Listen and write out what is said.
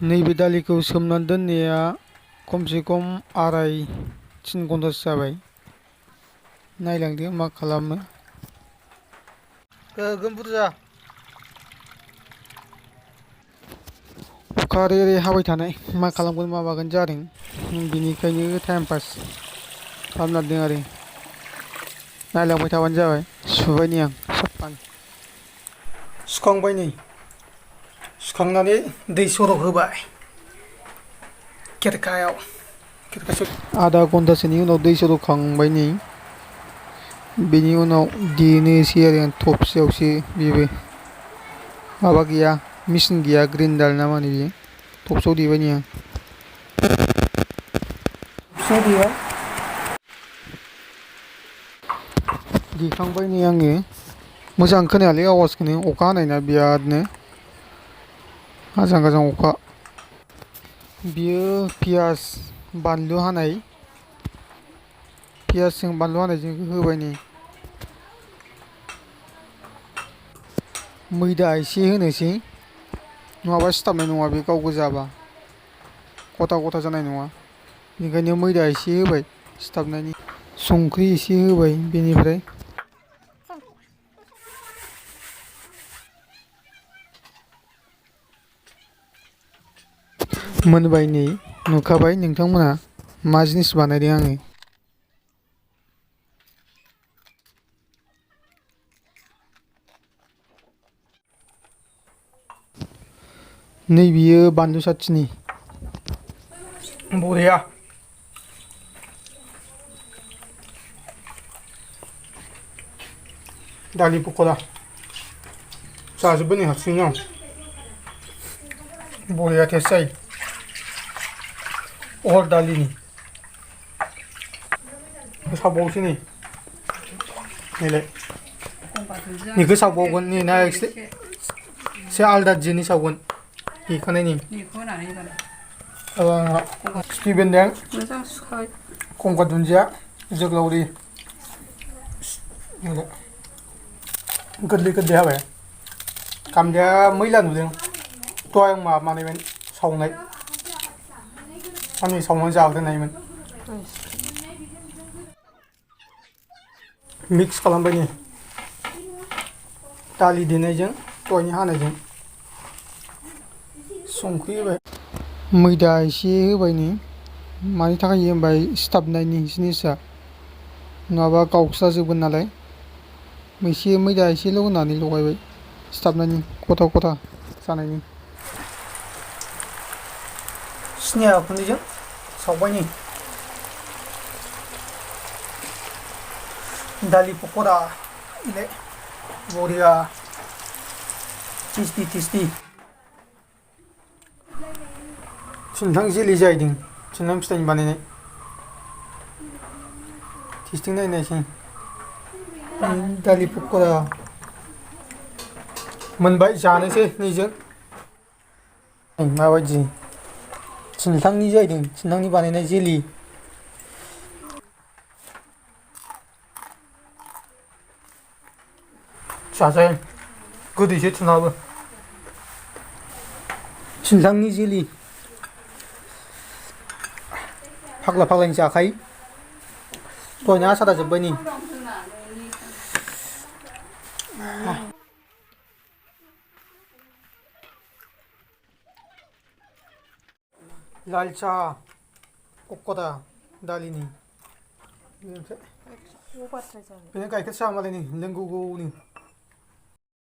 नैबे दालिखौ सोमनानै दोननाया खमसे खम 2.5-3 घन्टासो जाबाय। नायलांदो मा खालामो। गोगोम बुरजा अखा ओरै हाबाय थानाय, मा खालामगोन मा मागोन जादों। बिनिखायनो टाइम पास खालामना दोनदों आरो। नायलांबाय थाबानो जाबाय। सुबाय नै आं साफानो। सुखांबाय नै, सुखांनानै दै सरक होबाय खेरखायाव। आधा घन्टासोनि उनाव दै सर'खांबाय नै। बेनि उनाव देनोसै आरो आं थबसियावसो। बेबो माबा गैया, मेचिन गैया, ग्रेन्डार ना मा होनो बेयो, थबसियाव देबाय नै आं। थबसियाव देबाय, देखांबाय नै आङो। मोजां खोनायालै आवाजखौनो, अखा हानायना बिरादनो आजां गाजां अखा। बियो पियास बानलु हानाय, पियासजों बानलु हानायजों होबाय नै। मैदा एसे होनोसै, नङाबा सिथाबनाय नङा बे गाव गोजाबा, गथा गथा जानाय नङा। बेनिखायनो मैदा एसे होबाय सिथाबनायनि। संख्रि एसे होबाय बेनिफ्राय। मोनबाय नै, नुखाबाय नोंथांमोना मा जिनिस बानायदों आङो। नै बियो बानलु सातथिनि बरिया। दालि पक'रा जाजोब्बाय नै हारसिंनो आं। बरिया टेस्ट जायो अहर दालिनि। सावबावसै नै, नैलाय बेखौ सावबावगोन नै ना एसे आलदा दिनि सावगोन देखानायनि। खिफि बेन्दों, गंगार दुन्दिया, जोगोलावरि गोरलै गोरलै हाबाय। गामलाया मैला नुदों, दहाय आं माबानायमोन सावनाय, साननै सावनानै जाग्रोनायमोन। मिक्स खालामबाय नै दालि देनायजों दहायनि हानायजों। संख्रि होबाय, मैदा एसे होबाय नै। मानि थाखाय होयो होनबा सिथाबनायनि जिनिसा, नङाबा गावस्राजोबगोन नालाय। एसे मैदा एसेल' होनानै लगायबाय सिथाबनायनि, गथा गथा जानायनि। सिनि गुन्दैजों सावबाय नै दालि पक'रा, बरिया टेस्टि टेस्टि। थिनथ्लां जेलि जाहैदों, थिनथ्लां फिथाइनि बानायनाय। टेस्टिं नायनायसै। दालि पक'रा मोनबाय, जानोसै नैजों। माबायदि थिनथ्लांनि जाहैदों, थिनथ्लांनि बानायनाय जेलि। जाजायो, गोदैसो थिनथ्लाङाबो। थिनथ्लांनि जेलि फाग्ला फाग्लानि जाखायो। दहायनो आसारा जोब्बाय नै। लाल साहा पक'रा दालिनि, बेनो गाइखेर साहा मालाय नै लोंगौ गौनो।